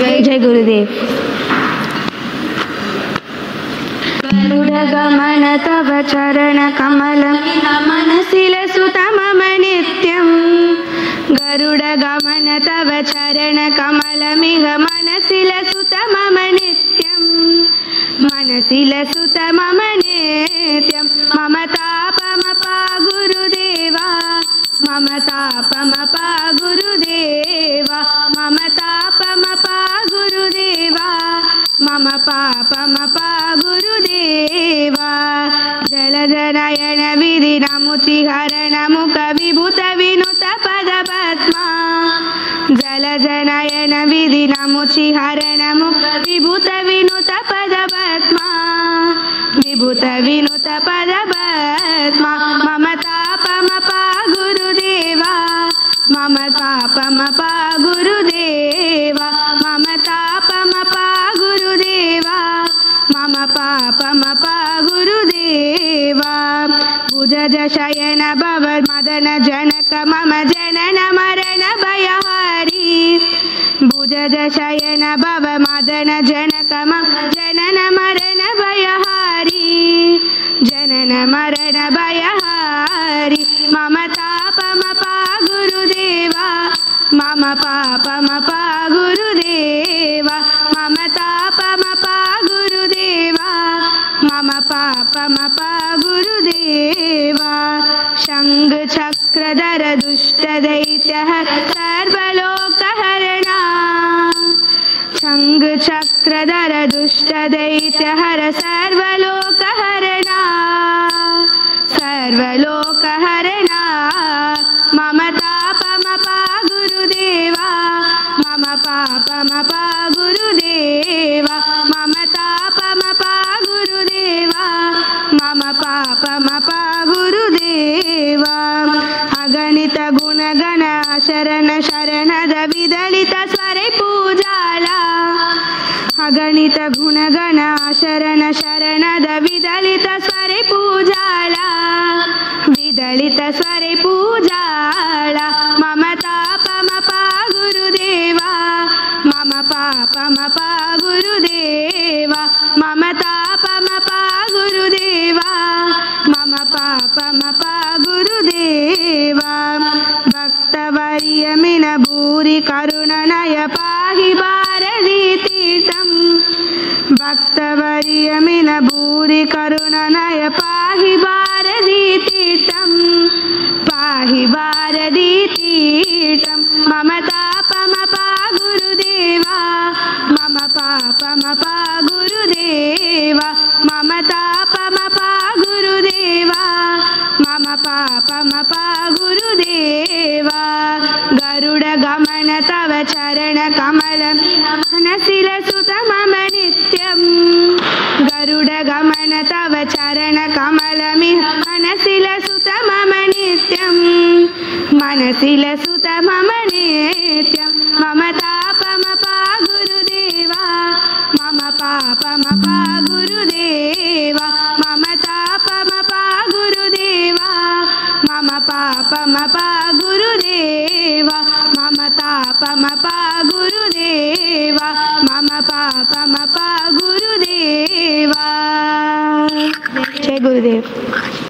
जय गुरुदेव। गरुडगमन तव चरण कमलं मनसि लसुत मम नित्यं। गरुडगमन तव चरण कमलमिह मनसि लसुत मम नित्यं। मनसि लसुत मम नित्यं। मम तापमपा गुरुदेवा, मम तापमपा गुरुदेवा, मम तापमपा गुरुदेवा, मम पापमपा गुरुदेवा। जलजनयन विधिनमुचिहरण मुख विभूत विनुत पदपद्मा। जलजनयन विधिनमुचिहरण मुख विभूत विनुत पदपद्मा। विभूत विनुत पदपद्मा। मम तापमपा गुरुदेवा, मम तापमपा गुरुदेवा, मम तापमपा गुरुदेवा, मम पापमपा गुरुदेवा। भुजज शयन भव मदन जनक मम जनन मरण भयहारी। भुजज शयन भव मदन जनक मम जनन मरण भयहारी। जनन मरण भयहारी। मम तापमपा गुरुदेवा, मम पापमपा गुरुदेवा, मम तापमपा गुरुदेवा, मम पापमपा गुरुदेवा। शंख चक्रधर दुष्ट दैत्यः सर्वलोकहरणा। शंख चक्रधर दुष्ट दैत्यः सर्वलोकहरणा। सर्वलोकहरणा। मम तापमपा गुरुदेवा, मम पापमपा गुरुदेवा, मम तापमपा गुरुदेवा, मम पापमपा गुरुदेवा। अगणित गुणगण शरण शरणद विदलित स्वरे पूजाला। अगणित गुणगण शरण शरणद विदलित स्वरे पूजाला। विदलित स्वरे पूजाला। मम तापमपा गुरुदेवा, मम पापमपा गुरुदेवा, मम तापमपा गुरुदेवा, मम पापमपा गुरुदेवा। भक्तवर्यमिन भूरि करुणनय पाहि भारती तीर्थं। भक्तवर्यमिन भूरि करुणनय पाहि भारती तीर्थं। पाहि भारती तीर्थं। मम तापमपा गुरुदेवा, मम पापमपा गुरुदेवा, मम तापमपा गुरुदेवा, मम पापमपा गुरुदेवा। गरुडगमन तव चरण कमलं मनसि लसुत मम नित्यं। गरुडगमन तव चरण कमलमिह मनसि लसुत मम नित्यं। मनसि लसुत मम नित्यं। मम तापमपा गुरुदेवा, मम पापमपा गुरुदेवा, मम तापमपा गुरुदेवा, मम पापमपा गुरुदेवा, मम तापमपा गुरुदेवा, मम पापमपा गुरुदेवा। जय गुरुदेव।